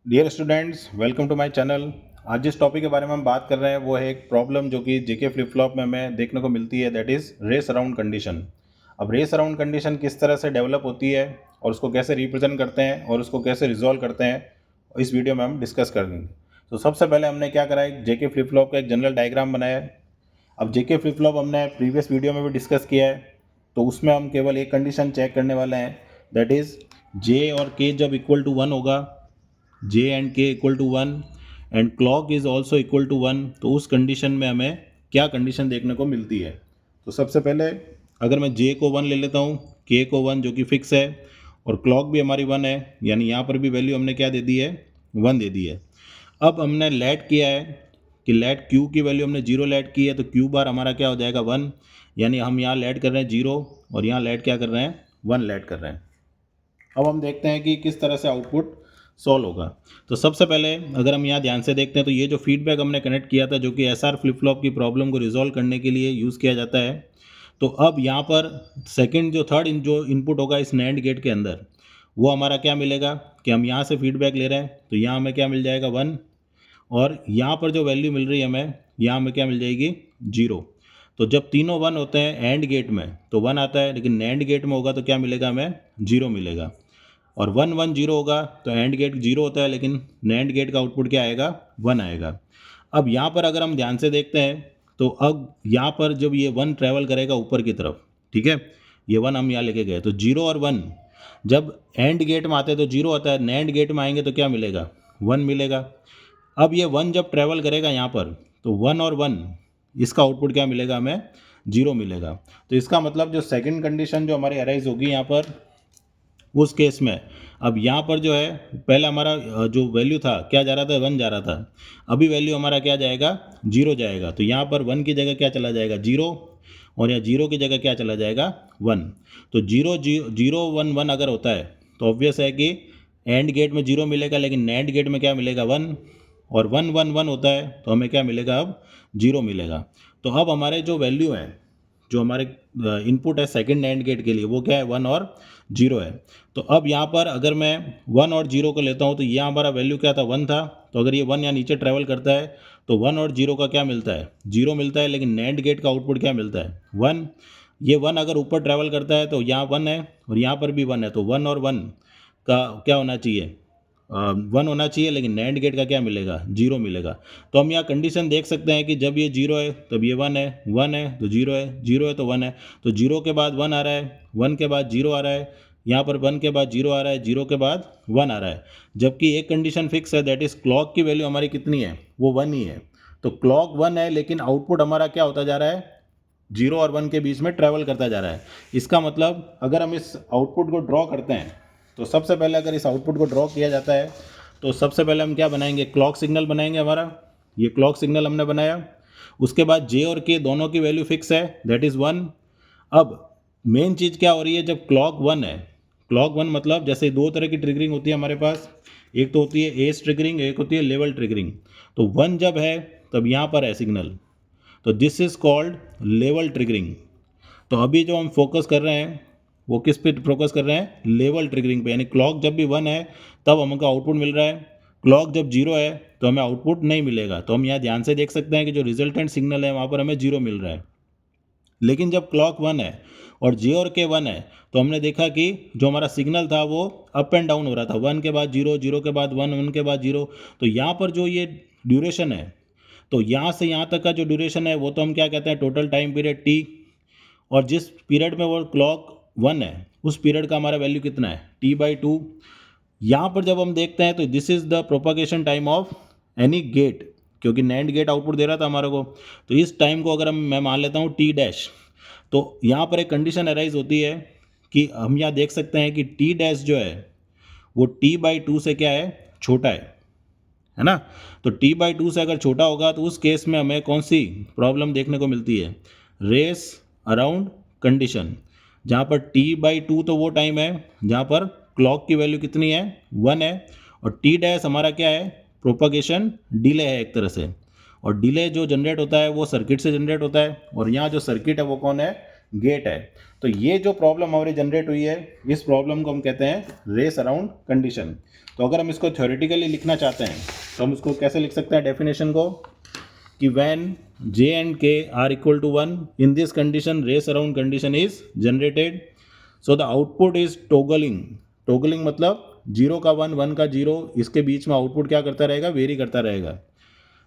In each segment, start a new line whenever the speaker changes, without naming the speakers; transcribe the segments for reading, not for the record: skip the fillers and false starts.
Dear students, welcome to my channel. आज जिस topic के बारे में हम बात कर रहे हैं वो है एक प्रॉब्लम जो कि जेके फ्लिप फ्लॉप में हमें देखने को मिलती है, that is race around condition. अब रेस अराउंड कंडीशन किस तरह से डेवलप होती है और उसको कैसे रिप्रेजेंट करते हैं और उसको कैसे रिजॉल्व करते हैं, इस वीडियो में हम डिस्कस करेंगे। तो सबसे पहले हमने क्या करा है, जेके फ्लिप फ्लॉप का एक जनरल डायग्राम बनाया है। अब जेके फ्लिप फ्लॉप हमने प्रीवियस वीडियो में भी डिस्कस किया है, तो उसमें हम केवल एक कंडीशन चेक करने वाले हैं, दैट इज़ जे और के जब इक्वल टू 1 होगा, J and K equal to 1 and clock is also equal to 1, तो उस कंडीशन में हमें क्या कंडीशन देखने को मिलती है। तो सबसे पहले अगर मैं जे को 1 ले लेता हूँ, के को 1 जो कि फिक्स है, और क्लॉक भी हमारी 1 है, यानी यहाँ पर भी वैल्यू हमने क्या दे दी है, 1 दे दी है। अब हमने लेट किया है कि लेट क्यू की वैल्यू हमने 0 लेट की है, तो क्यू बार हमारा क्या हो जाएगा 1, यानी हम यहाँ लेट कर रहे हैं 0 और यहाँ लेट क्या कर रहे हैं, 1 लेट कर रहे हैं। अब हम देखते हैं कि किस तरह से आउटपुट सॉल्व होगा। तो सबसे पहले अगर हम यहाँ ध्यान से देखते हैं तो ये जो फीडबैक हमने कनेक्ट किया था, जो कि एसआर फ्लिप फ्लॉप की प्रॉब्लम को रिजॉल्व करने के लिए यूज़ किया जाता है, तो अब यहाँ पर सेकंड जो थर्ड जो इनपुट होगा इस नैंड गेट के अंदर, वो हमारा क्या मिलेगा कि हम यहाँ से फीडबैक ले रहे हैं, तो यहाँ हमें क्या मिल जाएगा 1, और यहाँ पर जो वैल्यू मिल रही है हमें, यहाँ हमें क्या मिल जाएगी 0। तो जब तीनों 1 होते हैं एंड गेट में तो 1 आता है, लेकिन नैंड गेट में होगा तो क्या मिलेगा हमें, 0 मिलेगा। और 1 1 0 होगा तो एंड गेट 0 होता है, लेकिन नैंड गेट का आउटपुट क्या आएगा, 1 आएगा। अब यहाँ पर अगर हम ध्यान से देखते हैं तो अब यहाँ पर जब ये 1 ट्रैवल करेगा ऊपर की तरफ, ठीक है, ये 1 हम यहाँ लेके गए, तो 0 और 1 जब एंड गेट में आते हैं तो 0 आता है, नैंड गेट में आएंगे तो क्या मिलेगा, 1 मिलेगा। अब ये 1 जब ट्रैवल करेगा यहाँ पर, तो 1 और 1 इसका आउटपुट क्या मिलेगा हमें, 0 मिलेगा। तो इसका मतलब जो सेकंड कंडीशन जो हमारी अराइज होगी यहाँ पर, उस केस में अब यहाँ पर जो है पहले हमारा जो वैल्यू था क्या जा रहा था, 1 जा रहा था, अभी वैल्यू हमारा क्या जाएगा, 0 जाएगा। तो यहाँ पर 1 की जगह क्या चला जाएगा, 0, और यहाँ 0 की जगह क्या चला जाएगा, 1। तो 0 0 1 1 अगर होता है तो ऑब्वियस है कि एंड गेट में 0 मिलेगा, लेकिन नैंड गेट में क्या मिलेगा, 1, और 1 1 1 होता है तो हमें क्या मिलेगा, अब 0 मिलेगा। तो अब हमारे जो वैल्यू है, जो हमारे इनपुट है सेकंड एंड गेट के लिए, वो क्या है, 1 और 0 है। तो अब यहाँ पर अगर मैं 1 और 0 को लेता हूँ तो यहाँ हमारा वैल्यू क्या था, 1 था, तो अगर ये 1 यहाँ नीचे ट्रैवल करता है तो 1 और 0 का क्या मिलता है, 0 मिलता है, लेकिन नैंड गेट का आउटपुट क्या मिलता है, 1। ये 1 अगर ऊपर ट्रैवल करता है तो यहाँ 1 है और यहाँ पर भी 1 है, तो 1 और 1 का क्या होना चाहिए, 1 होना चाहिए, लेकिन नैंड गेट का क्या मिलेगा, 0 मिलेगा। तो हम यहाँ कंडीशन देख सकते हैं कि जब ये 0 है तब ये 1 है, 1 है तो 0 है, 0 है तो 1 है, तो 0 के बाद 1 आ रहा है, 1 के बाद 0 आ रहा है, यहाँ पर 1 के बाद 0 आ रहा है, 0 के बाद 1 आ रहा है। जबकि एक कंडीशन फिक्स है, दैट इज़ क्लॉक की वैल्यू हमारी कितनी है, वो 1 ही है। तो क्लॉक 1 है, लेकिन आउटपुट हमारा क्या होता जा रहा है, 0 और 1 के बीच में ट्रैवल करता जा रहा है। इसका मतलब अगर हम इस आउटपुट को ड्रॉ करते हैं, तो सबसे पहले अगर इस आउटपुट को ड्रॉ किया जाता है तो सबसे पहले हम क्या बनाएंगे, क्लॉक सिग्नल बनाएंगे। हमारा ये क्लॉक सिग्नल हमने बनाया, उसके बाद जे और के दोनों की वैल्यू फिक्स है, दैट इज़ 1। अब मेन चीज़ क्या हो रही है, जब क्लॉक 1 है, क्लॉक 1 मतलब जैसे दो तरह की ट्रिगरिंग होती है हमारे पास, एक तो होती है एज ट्रिगरिंग, एक होती है लेवल ट्रिगरिंग। तो 1 जब है तब यहाँ पर है सिग्नल, तो this is called level triggering. तो अभी जो हम फोकस कर रहे हैं वो किस पे फोकस कर रहे हैं, लेवल ट्रिगरिंग पे, यानी क्लॉक जब भी 1 है तब हमको आउटपुट मिल रहा है, क्लॉक जब 0 है तो हमें आउटपुट नहीं मिलेगा। तो हम यहाँ ध्यान से देख सकते हैं कि जो रिजल्टेंट सिग्नल है वहाँ पर हमें 0 मिल रहा है। लेकिन जब क्लॉक 1 है और जे और के 1 है तो हमने देखा कि जो हमारा सिग्नल था वो अप एंड डाउन हो रहा था, 1 के बाद 0, 0 के बाद 1, 1 के बाद 0। तो यहाँ पर जो ये ड्यूरेशन है, तो यहाँ से यहाँ तक का जो ड्यूरेशन है वो तो हम क्या कहते हैं, टोटल टाइम पीरियड टी। और जिस पीरियड में वो क्लॉक 1 है उस पीरियड का हमारा वैल्यू कितना है, t/2। यहाँ पर जब हम देखते हैं तो this is the propagation time of any gate, क्योंकि नैंड गेट आउटपुट दे रहा था हमारे को, तो इस टाइम को अगर मैं मान लेता हूँ टी डैश, तो यहाँ पर एक कंडीशन अराइज होती है कि हम यहाँ देख सकते हैं कि टी डैश जो है वो t/2 से क्या है, छोटा है ना। तो t/2 से अगर छोटा होगा तो उस केस में हमें कौन सी प्रॉब्लम देखने को मिलती है, रेस अराउंड कंडीशन, जहाँ पर t/2 तो वो टाइम है जहाँ पर क्लॉक की वैल्यू कितनी है, 1 है, और टी डैश हमारा क्या है, प्रोपागेशन डिले है एक तरह से। और डिले जो जनरेट होता है वो सर्किट से जनरेट होता है, और यहाँ जो सर्किट है वो कौन है, गेट है। तो ये जो प्रॉब्लम हमारी जनरेट हुई है, इस प्रॉब्लम को हम कहते हैं रेस अराउंड कंडीशन। तो अगर हम इसको थ्योरेटिकली लिखना चाहते हैं तो हम उसको कैसे लिख सकते हैं डेफिनेशन को, कि when j and k are equal to 1 in this condition race around condition is generated, so the output is toggling मतलब 0 का 1, 1 का 0, इसके बीच में आउटपुट क्या करता रहेगा, वेरी करता रहेगा।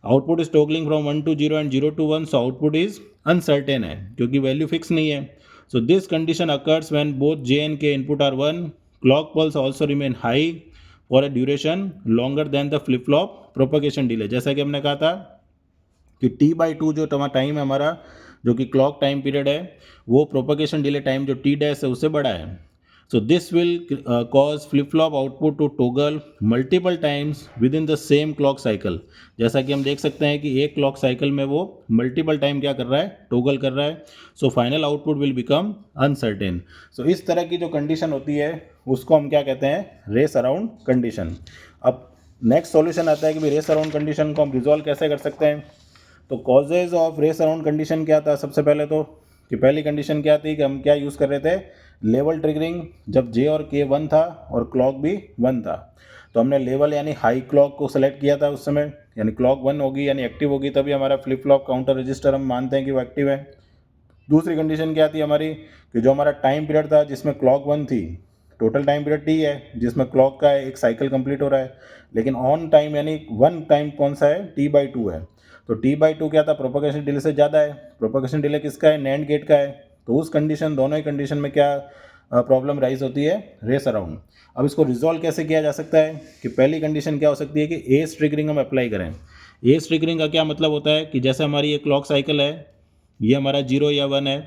Output is toggling from 1 to 0 and 0 to 1, so output is uncertain है क्योंकि वैल्यू फिक्स नहीं है। So this condition occurs when both j and k input are 1, clock pulse also remain high for a duration longer than the flip flop propagation delay. जैसा कि हमने कहा था कि t/2 जो टाइम है हमारा, जो कि क्लॉक टाइम पीरियड है, वो प्रोपगेशन डिले टाइम जो t डैश है उससे बड़ा है। So this will cause flip flop output to toggle multiple times within the same clock cycle. जैसा कि हम देख सकते हैं कि एक क्लॉक साइकिल में वो मल्टीपल टाइम क्या कर रहा है, टोगल कर रहा है। So final output will become uncertain. So इस तरह की जो कंडीशन होती है उसको हम क्या कहते हैं, रेस अराउंड कंडीशन। अब नेक्स्ट सॉल्यूशन आता है कि रेस अराउंड कंडीशन को हम रिजॉल्व कैसे कर सकते हैं। तो causes of race around condition क्या था, सबसे पहले तो कि पहली कंडीशन क्या थी कि हम क्या यूज़ कर रहे थे, लेवल ट्रिगरिंग, जब जे और के 1 था और क्लॉक भी 1 था। तो हमने लेवल यानी हाई क्लॉक को सेलेक्ट किया था उस समय, यानी क्लॉक 1 होगी यानी एक्टिव होगी, तभी हमारा फ्लिप फ्लॉप काउंटर रजिस्टर हम मानते हैं कि वो एक्टिव है। दूसरी कंडीशन क्या थी हमारी, कि जो हमारा टाइम पीरियड था जिसमें क्लॉक 1 थी, टोटल टाइम पीरियड टी है जिसमें क्लॉक का एक साइकिल कंप्लीट हो रहा है, लेकिन ऑन टाइम यानी 1 टाइम कौन सा है, t/2 है। तो t/2 क्या था, प्रोपगेशन डिले से ज़्यादा है। प्रोपगेशन डिले किसका है, नैंड गेट का है। तो उस कंडीशन, दोनों ही कंडीशन में क्या प्रॉब्लम राइज होती है, रेस अराउंड। अब इसको रिजॉल्व कैसे किया जा सकता है, कि पहली कंडीशन क्या हो सकती है कि एज ट्रिगरिंग हम अप्लाई करें। एज ट्रिगरिंग का क्या मतलब होता है कि जैसे हमारी ये क्लॉक साइकिल है, ये हमारा 0 या 1 है,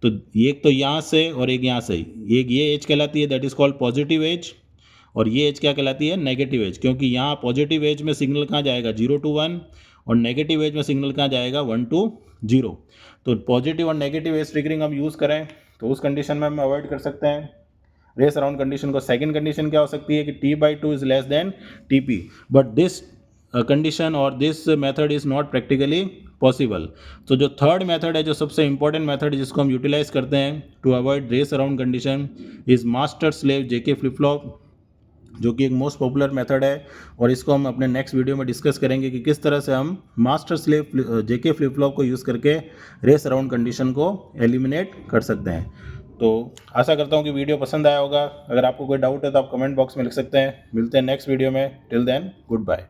तो एक तो यहाँ से और एक यहाँ से, एक ये एज कहलाती है, that is called positive edge, और ये एज क्या कहलाती है, नेगेटिव एज। क्योंकि यहाँ पॉजिटिव एज में सिग्नल कहाँ जाएगा, 0 to 1, और नेगेटिव एज में सिग्नल कहाँ जाएगा, 1 to 0। तो पॉजिटिव और नेगेटिव एज ट्रिगरिंग हम यूज़ करें तो उस कंडीशन में हम अवॉइड कर सकते हैं रेस अराउंड कंडीशन को। सेकंड कंडीशन क्या हो सकती है कि t/2 is less than tp, but this condition और this method is not practically possible. तो जो थर्ड मेथड है, जो सबसे इंपॉर्टेंट मेथड है जिसको हम यूटिलाइज करते हैं to avoid race around condition, is master slave JK flip flop, जो कि एक मोस्ट पॉपुलर मेथड है। और इसको हम अपने नेक्स्ट वीडियो में डिस्कस करेंगे कि किस तरह से हम master slave JK flip flop को यूज़ करके रेस अराउंड कंडीशन को एलिमिनेट कर सकते हैं। तो आशा करता हूँ कि वीडियो पसंद आया होगा। अगर आपको कोई डाउट है तो आप कमेंट बॉक्स में लिख सकते हैं। मिलते हैं नेक्स्ट वीडियो में। Till then, good bye.